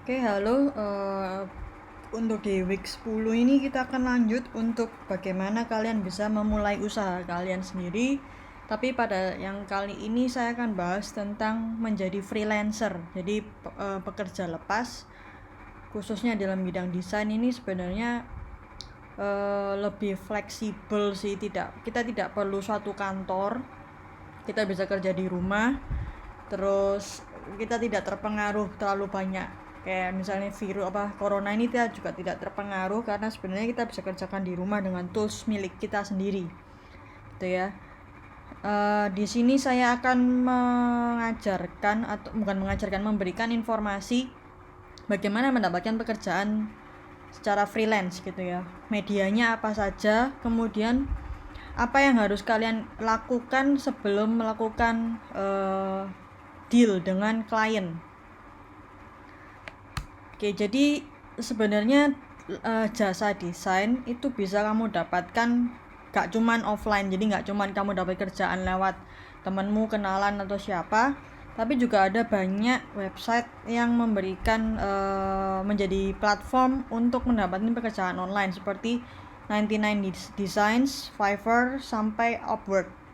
Oke, halo. Untuk di week 10 ini kita akan lanjut untuk bagaimana kalian bisa memulai usaha kalian sendiri. Tapi pada yang kali ini saya akan bahas tentang menjadi freelancer. Jadi pekerja lepas, khususnya dalam bidang desain ini sebenarnya lebih fleksibel sih. Kita tidak perlu suatu kantor. Kita bisa kerja di rumah. Terus kita tidak terpengaruh terlalu banyak, kayak misalnya corona ini kita juga tidak terpengaruh karena sebenarnya kita bisa kerjakan di rumah dengan tools milik kita sendiri, gitu ya. Di sini saya akan mengajarkan, atau bukan mengajarkan, memberikan informasi bagaimana mendapatkan pekerjaan secara freelance, gitu ya. Medianya apa saja, kemudian apa yang harus kalian lakukan sebelum melakukan deal dengan klien. Oke, jadi sebenarnya jasa desain itu bisa kamu dapatkan gak cuman offline, jadi gak cuman kamu dapat kerjaan lewat temanmu, kenalan atau siapa, tapi juga ada banyak website yang memberikan menjadi platform untuk mendapatkan pekerjaan online seperti 99 Designs, Fiverr, sampai Upwork.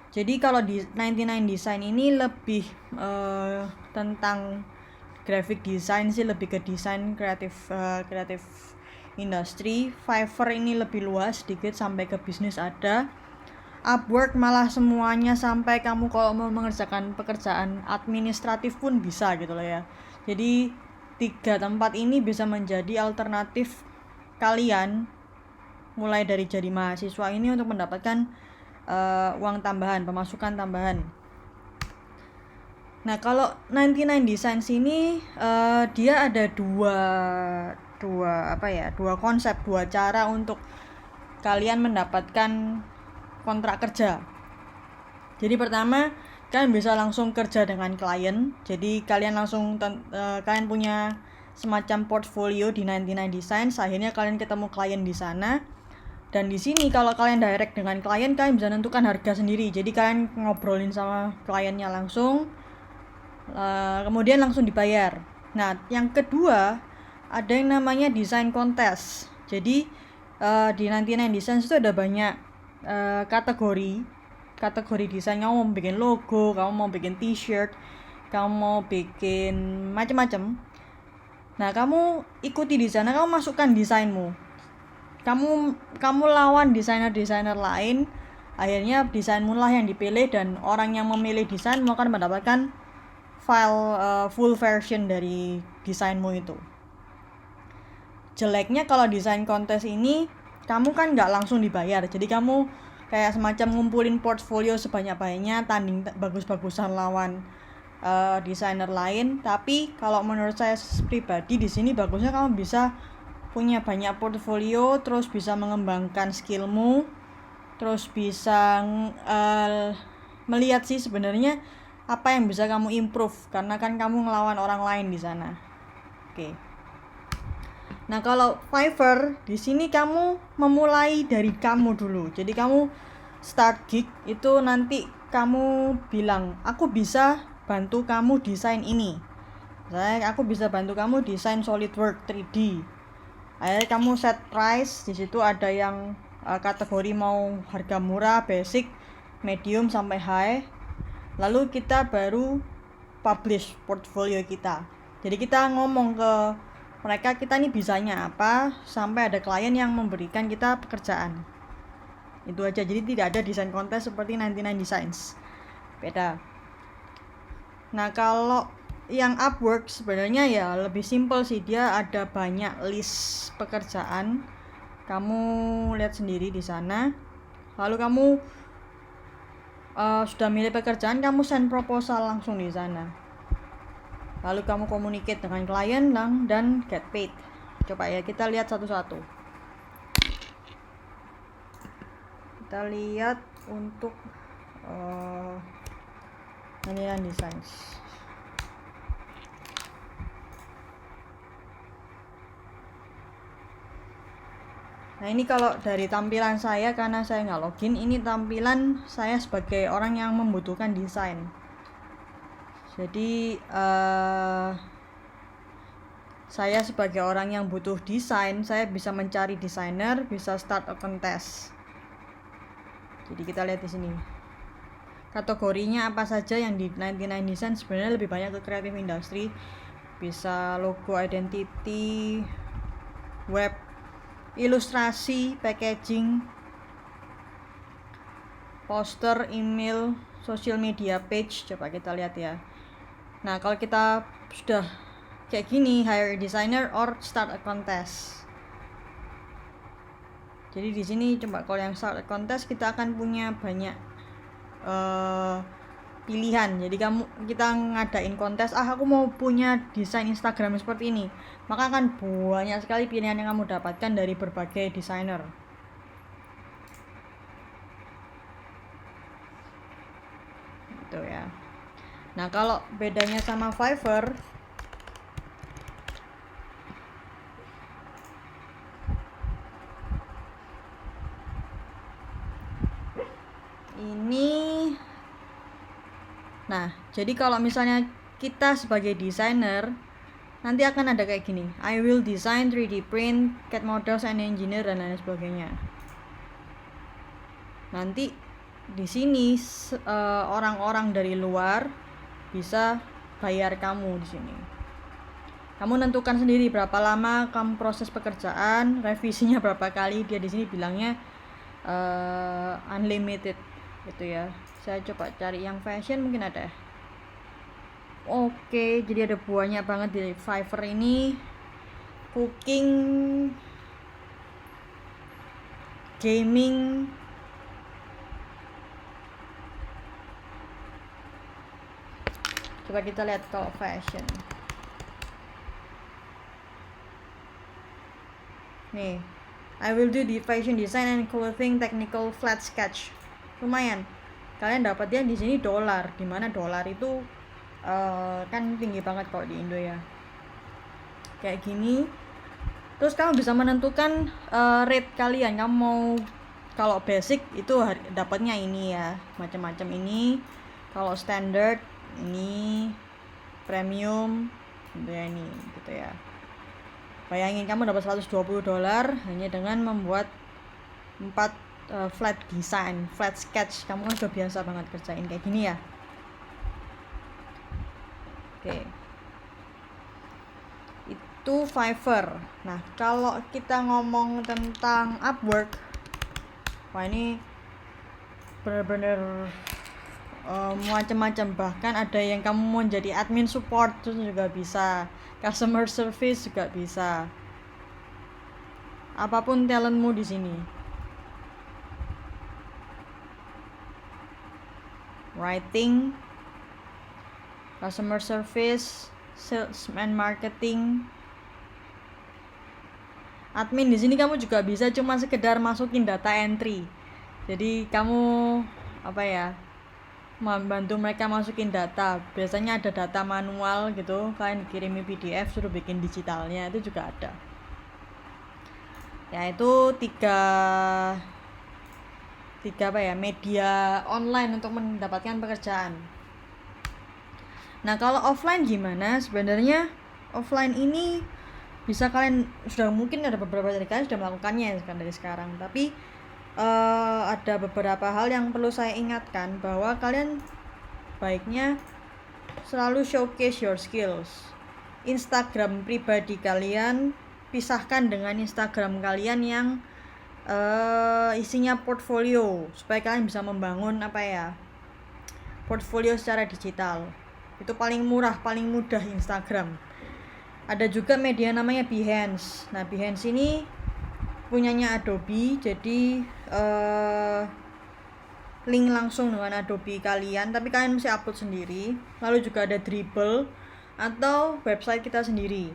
Jadi kalau di 99 Design ini lebih tentang graphic design sih, lebih ke desain kreatif industri. Fiverr ini lebih luas sedikit sampai ke bisnis ada. Upwork malah semuanya, sampai kamu kalau mau mengerjakan pekerjaan administratif pun bisa gitu loh ya. Jadi 3 tempat ini bisa menjadi alternatif kalian mulai dari jadi mahasiswa ini untuk mendapatkan uang tambahan, pemasukan tambahan. Nah, kalau 99 Designs ini dia ada dua konsep, dua cara untuk kalian mendapatkan kontrak kerja. Jadi pertama, kalian bisa langsung kerja dengan klien. Jadi kalian kalian punya semacam portfolio di 99 Designs, akhirnya kalian ketemu klien di sana. Dan di sini kalau kalian direct dengan klien, kalian bisa menentukan harga sendiri. Jadi kalian ngobrolin sama kliennya langsung, kemudian langsung dibayar. Nah, yang kedua ada yang namanya design contest. Jadi di 99 Designs itu ada banyak kategori desain. Kamu mau bikin logo, kamu mau bikin t-shirt, kamu mau bikin macam-macam. Nah, kamu ikuti di sana, kamu masukkan desainmu. Kamu lawan desainer lain, akhirnya desainmu lah yang dipilih, dan orang yang memilih desainmu akan mendapatkan file full version dari desainmu itu. Jeleknya kalau desain kontes ini, kamu kan nggak langsung dibayar, jadi kamu kayak semacam ngumpulin portfolio sebanyak-banyaknya, tanding bagus-bagusan lawan desainer lain. Tapi kalau menurut saya pribadi, di sini bagusnya kamu bisa punya banyak portfolio, terus bisa mengembangkan skillmu, terus bisa melihat sih sebenarnya apa yang bisa kamu improve, karena kan kamu ngelawan orang lain di sana. Oke. Nah, kalau Fiverr di sini kamu memulai dari kamu dulu. Jadi kamu start gig itu nanti kamu bilang, aku bisa bantu kamu desain ini. Misalnya aku bisa bantu kamu desain SolidWorks 3D. Akhirnya kamu set price, di situ ada yang kategori mau harga murah, basic, medium sampai high. Lalu kita baru publish portfolio kita. Jadi kita ngomong ke mereka, kita nih bisanya apa, sampai ada klien yang memberikan kita pekerjaan. Itu aja. Jadi tidak ada desain kontes seperti 99 Designs. Beda. Nah, kalau yang Upwork sebenarnya ya lebih simple sih. Dia ada banyak list pekerjaan. Kamu lihat sendiri di sana. Lalu kamu sudah milih pekerjaan, kamu send proposal langsung di sana. Lalu kamu communicate dengan klien dan get paid. Coba ya kita lihat satu-satu. Kita lihat untuk penilaian desain. Nah, ini kalau dari tampilan saya, karena saya nggak login, ini tampilan saya sebagai orang yang membutuhkan desain. Jadi saya sebagai orang yang butuh desain, saya bisa mencari desainer, bisa start a contest. Jadi kita lihat di sini. Kategorinya apa saja yang di 99 Design, sebenarnya lebih banyak ke creative industry. Bisa logo, identity, web, ilustrasi, packaging, poster, email, social media page. Coba kita lihat ya. Nah, kalau kita sudah kayak gini, hire a designer or start a contest. Jadi di sini coba kalau yang start a contest kita akan punya banyak pilihan. Jadi kita ngadain kontes, aku mau punya desain Instagram seperti ini, maka akan banyak sekali pilihan yang kamu dapatkan dari berbagai desainer. Gitu ya. Nah, kalau bedanya sama Fiverr, ini, nah, jadi kalau misalnya kita sebagai desainer, nanti akan ada kayak gini, I will design 3D print, CAD models and engineer, dan lain sebagainya. Nanti di sini orang-orang dari luar bisa bayar kamu di sini. Kamu tentukan sendiri berapa lama kamu proses pekerjaan, revisinya berapa kali. Dia di sini bilangnya unlimited gitu ya. Saya coba cari yang fashion, mungkin ada. Oke, jadi ada banyak banget di Fiverr ini. Cooking, gaming, coba kita lihat kalau fashion. Nih, I will do the fashion design and clothing technical flat sketch. Lumayan. Kalian dapatnya di sini dolar, dimana dolar itu kan tinggi banget kalau di Indo ya. Kayak gini. Terus kamu bisa menentukan rate kalian. Kamu mau, kalau basic itu dapatnya ini ya, macam-macam ini. Kalau standard ini, premium gitu ya, ini gitu ya. Bayangin kamu dapat $120 hanya dengan membuat 4 flat design, flat sketch. Kamu kan sudah biasa banget kerjain kayak gini ya. Oke. Itu Fiverr. Nah, kalau kita ngomong tentang Upwork, wah ini bener-bener macam-macam. Bahkan ada yang kamu mau jadi admin support terus juga bisa, customer service juga bisa, apapun talentmu di sini. Writing, customer service, sales and marketing. Admin di sini kamu juga bisa cuma sekedar masukin data entry. Jadi kamu apa ya, membantu mereka masukin data. Biasanya ada data manual gitu, kalian kirimi PDF suruh bikin digitalnya, itu juga ada. Ya, itu tiga apa ya, media online untuk mendapatkan pekerjaan. Nah, kalau offline gimana? Sebenarnya offline ini bisa kalian, sudah mungkin ada beberapa dari kalian sudah melakukannya dari sekarang, tapi ada beberapa hal yang perlu saya ingatkan, bahwa kalian baiknya selalu showcase your skills. Instagram pribadi kalian pisahkan dengan Instagram kalian yang isinya portfolio, supaya kalian bisa membangun apa ya, portfolio secara digital. Itu paling murah, paling mudah Instagram. Ada juga media namanya Behance. Nah, Behance ini punyanya Adobe, jadi link langsung dengan Adobe kalian, tapi kalian mesti upload sendiri. Lalu juga ada Dribbble atau website kita sendiri.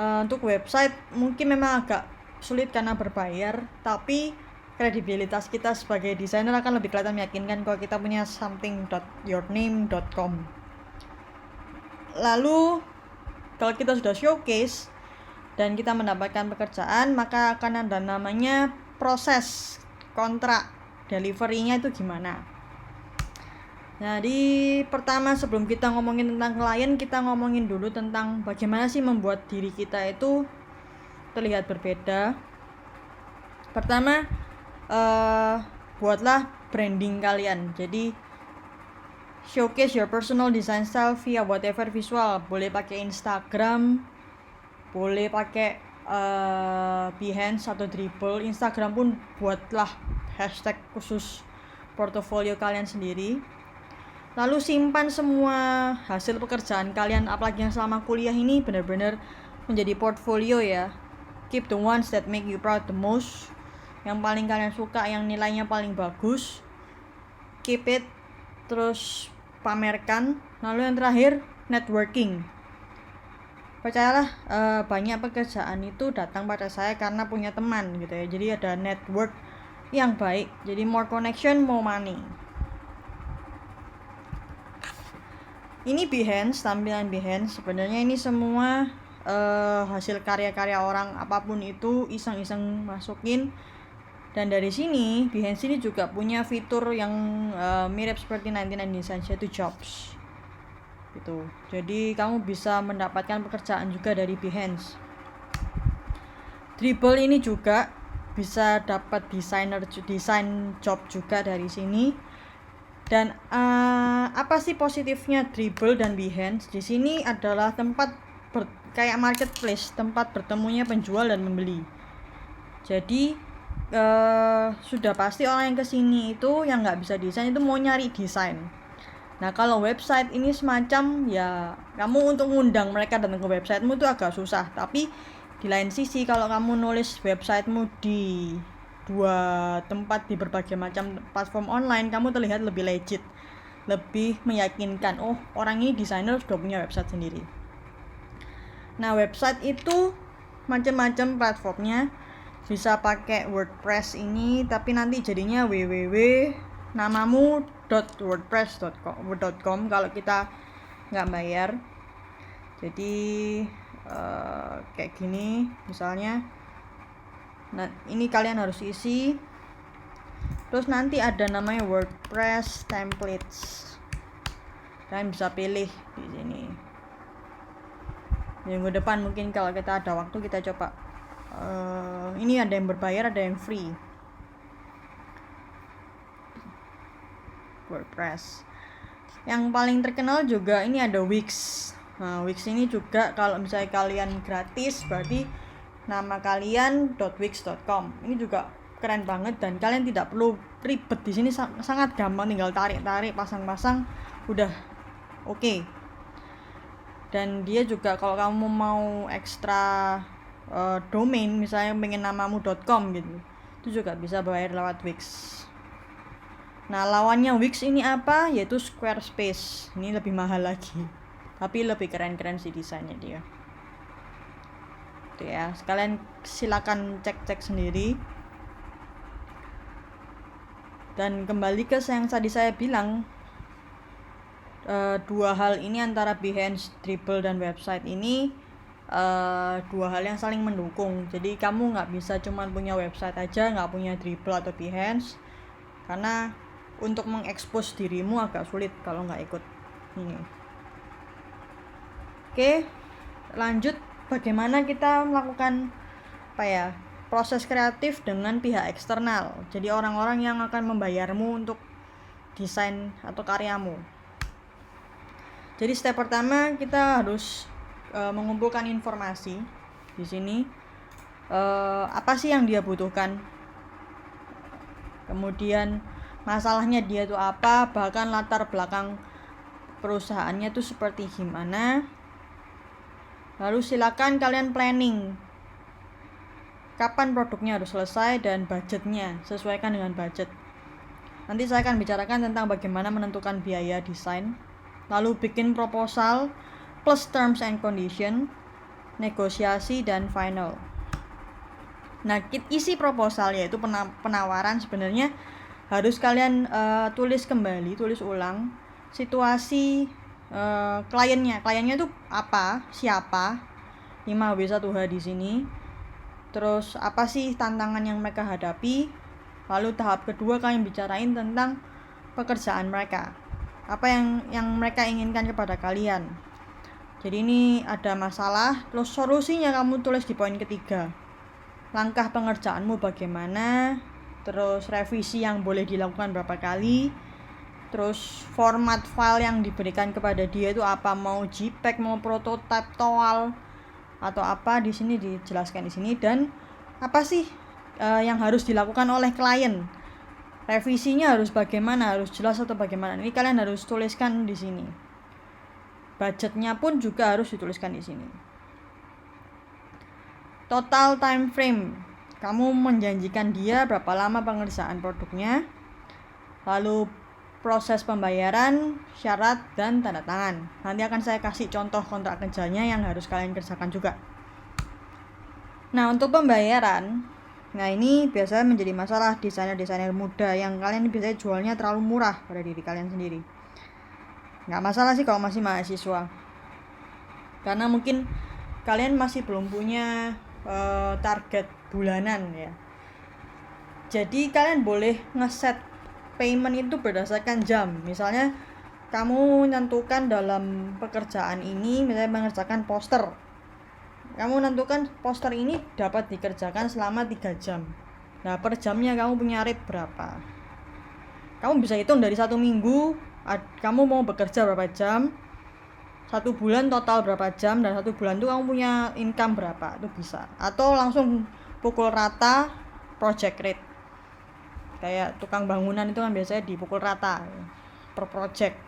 Untuk website mungkin memang agak sulit karena berbayar, tapi kredibilitas kita sebagai desainer akan lebih kelihatan meyakinkan kalau kita punya something.yourname.com. Lalu kalau kita sudah showcase dan kita mendapatkan pekerjaan, maka akan ada namanya proses kontrak delivery-nya itu gimana. Nah, di pertama sebelum kita ngomongin tentang klien, kita ngomongin dulu tentang bagaimana sih membuat diri kita itu terlihat berbeda. Pertama, buatlah branding kalian. Jadi showcase your personal design style via whatever visual. Boleh pakai Instagram, boleh pakai Behance atau Dribbble. Instagram pun buatlah hashtag khusus portofolio kalian sendiri. Lalu simpan semua hasil pekerjaan kalian, apalagi yang selama kuliah ini benar-benar menjadi portfolio ya. Keep the ones that make you proud the most, yang paling kalian suka, yang nilainya paling bagus. Keep it, terus pamerkan. Lalu yang terakhir, networking. Percayalah, banyak pekerjaan itu datang pada saya karena punya teman gitu ya. Jadi ada network yang baik. Jadi more connection, more money. Ini Behance, tampilan Behance. Sebenarnya ini semua hasil karya-karya orang, apapun itu iseng-iseng masukin. Dan dari sini Behance ini juga punya fitur yang mirip seperti 99 Designs, yaitu jobs gitu. Jadi kamu bisa mendapatkan pekerjaan juga dari Behance. Dribbble ini juga bisa dapat desain job juga dari sini. Dan apa sih positifnya Dribbble dan Behance? Di sini adalah tempat kayak marketplace, tempat bertemunya penjual dan membeli. Jadi sudah pasti orang yang kesini itu yang nggak bisa desain itu mau nyari desain. Nah, kalau website ini semacam ya kamu untuk ngundang mereka datang ke websitemu itu agak susah. Tapi di lain sisi kalau kamu nulis websitemu di dua tempat di berbagai macam platform online, kamu terlihat lebih legit, lebih meyakinkan. Oh, orang ini desainer sudah punya website sendiri. Nah, website itu macam-macam platformnya. Bisa pakai WordPress ini, tapi nanti jadinya www.namamu.wordpress.com kalau kita nggak bayar. Jadi kayak gini misalnya. Nah, ini kalian harus isi. Terus nanti ada namanya WordPress templates. Kalian bisa pilih di sini. Minggu depan mungkin kalau kita ada waktu kita coba. Ini ada yang berbayar, ada yang free. WordPress. Yang paling terkenal juga ini ada Wix. Nah, Wix ini juga kalau misalnya kalian gratis berarti nama kalian .wix.com. Ini juga keren banget dan kalian tidak perlu ribet di sini, sangat gampang, tinggal tarik-tarik, pasang-pasang udah oke. Dan dia juga kalau kamu mau ekstra domain, misalnya pengen namamu.com gitu, itu juga bisa bayar lewat Wix. Nah, lawannya Wix ini apa? Yaitu Squarespace. Ini lebih mahal lagi, tapi lebih keren-keren sih desainnya dia. Ya, sekalian silakan cek-cek sendiri. Dan kembali ke yang tadi saya bilang, dua hal ini antara Behance, Dribbble dan website ini dua hal yang saling mendukung. Jadi kamu nggak bisa cuma punya website aja, nggak punya Dribbble atau Behance, karena untuk mengekspos dirimu agak sulit kalau nggak ikut ini. Oke, lanjut. Bagaimana kita melakukan proses kreatif dengan pihak eksternal. Jadi orang-orang yang akan membayarmu untuk desain atau karyamu. Jadi step pertama kita harus mengumpulkan informasi di sini. Apa sih yang dia butuhkan? Kemudian masalahnya dia itu apa? Bahkan latar belakang perusahaannya itu seperti gimana? Lalu silakan kalian planning kapan produknya harus selesai dan budgetnya, sesuaikan dengan budget. Nanti saya akan bicarakan tentang bagaimana menentukan biaya desain. Lalu bikin proposal plus terms and condition, negosiasi dan final. Nah, isi proposal yaitu penawaran sebenarnya harus kalian tulis ulang situasi kliennya itu apa, siapa, 5W1H di sini. Terus apa sih tantangan yang mereka hadapi? Lalu tahap kedua kalian bicarain tentang pekerjaan mereka. apa yang mereka inginkan kepada kalian. Jadi ini ada masalah, terus solusinya kamu tulis di poin ketiga. Langkah pengerjaanmu bagaimana, terus revisi yang boleh dilakukan berapa kali, terus format file yang diberikan kepada dia itu apa, mau JPEG, mau prototype, TOWAL atau apa, di sini dijelaskan di sini. Dan apa sih yang harus dilakukan oleh klien, revisinya harus bagaimana, harus jelas atau bagaimana, ini kalian harus tuliskan di sini. Budgetnya pun juga harus dituliskan di sini. Total time frame, kamu menjanjikan dia berapa lama pengerjaan produknya, lalu proses pembayaran, syarat, dan tanda tangan. Nanti akan saya kasih contoh kontrak kerjanya yang harus kalian kerjakan juga. Nah, untuk pembayaran, nah ini biasanya menjadi masalah desainer-desainer muda yang kalian biasanya jualnya terlalu murah pada diri kalian sendiri. Nggak masalah sih kalau masih mahasiswa, karena mungkin kalian masih belum punya target bulanan ya. Jadi kalian boleh ngeset payment itu berdasarkan jam. Misalnya kamu menentukan dalam pekerjaan ini, misalnya mengerjakan poster, kamu menentukan poster ini dapat dikerjakan selama 3 jam. Nah, per jamnya kamu punya rate berapa. Kamu bisa hitung dari 1 minggu kamu mau bekerja berapa jam, 1 bulan total berapa jam, dan 1 bulan itu kamu punya income berapa, itu bisa. Atau langsung pukul rata project rate, kayak tukang bangunan itu kan biasanya dipukul rata per project.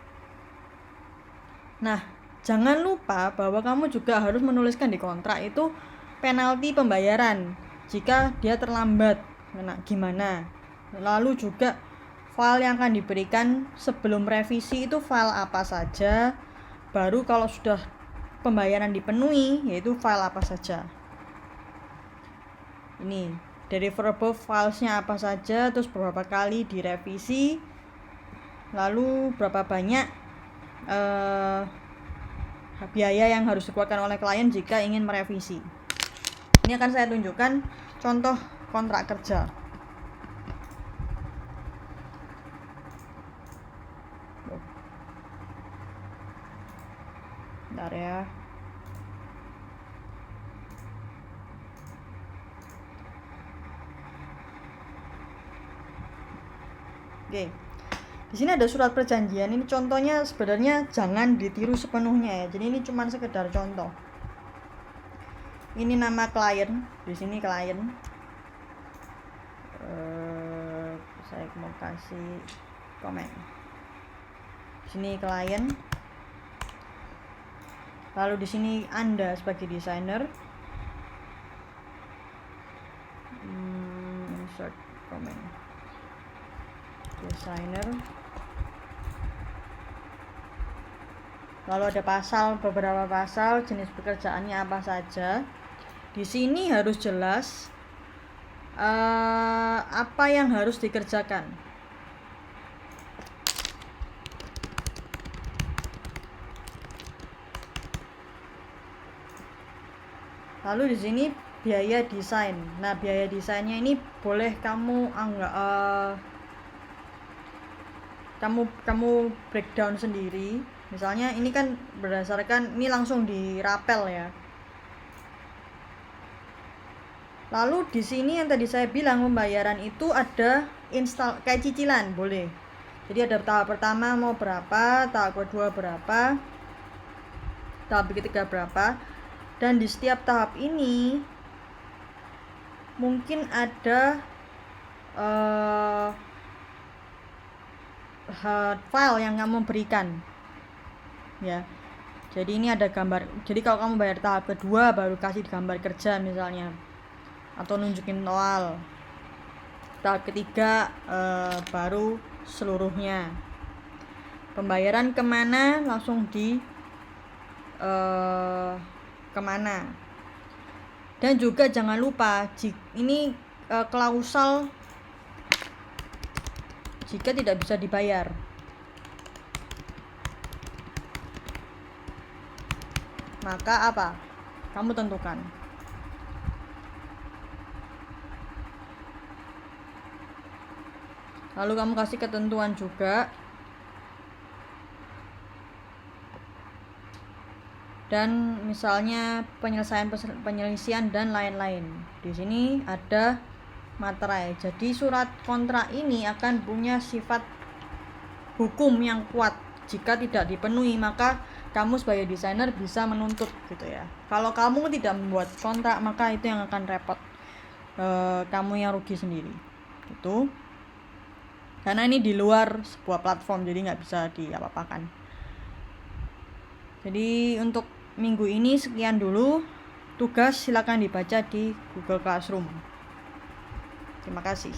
Nah, jangan lupa bahwa kamu juga harus menuliskan di kontrak itu penalti pembayaran jika dia terlambat. Nah, gimana? Lalu juga file yang akan diberikan sebelum revisi itu file apa saja, baru kalau sudah pembayaran dipenuhi yaitu file apa saja. Ini deliverable filesnya apa saja, terus berapa kali direvisi, lalu berapa banyak biaya yang harus dikeluarkan oleh klien jika ingin merevisi. Ini akan saya tunjukkan contoh kontrak kerja. Bentar ya. Oke. Di sini ada surat perjanjian. Ini contohnya sebenarnya jangan ditiru sepenuhnya ya. Jadi ini cuma sekedar contoh. Ini nama klien, di sini klien. Saya mau kasih komen. Di sini klien. Lalu di sini Anda sebagai desainer. Insert comment. Desainer. Lalu ada pasal, beberapa pasal, jenis pekerjaannya apa saja. Di sini harus jelas apa yang harus dikerjakan. Lalu di sini biaya desain. Nah, biaya desainnya ini boleh kamu kamu breakdown sendiri. Misalnya ini kan berdasarkan, ini langsung dirapel ya. Lalu di sini yang tadi saya bilang pembayaran itu ada kayak cicilan, boleh. Jadi ada tahap pertama mau berapa, tahap kedua berapa, tahap ketiga berapa, dan di setiap tahap ini mungkin ada file yang kamu berikan ya. Jadi ini ada gambar. Jadi kalau kamu bayar tahap kedua baru kasih gambar kerja misalnya, atau nunjukin toal. Tahap ketiga baru seluruhnya. Pembayaran kemana, langsung di kemana. Dan juga jangan lupa ini klausal jika tidak bisa dibayar. Maka apa? Kamu tentukan. Lalu kamu kasih ketentuan juga dan misalnya penyelesaian dan lain-lain. Di sini ada materai. Jadi surat kontrak ini akan punya sifat hukum yang kuat. Jika tidak dipenuhi, maka kamu sebagai desainer bisa menuntut gitu ya. Kalau kamu tidak membuat kontrak, maka itu yang akan repot. Kamu yang rugi sendiri. Gitu. Karena ini di luar sebuah platform, jadi nggak bisa diapa-apakan. Jadi untuk minggu ini sekian dulu. Tugas silakan dibaca di Google Classroom. Terima kasih.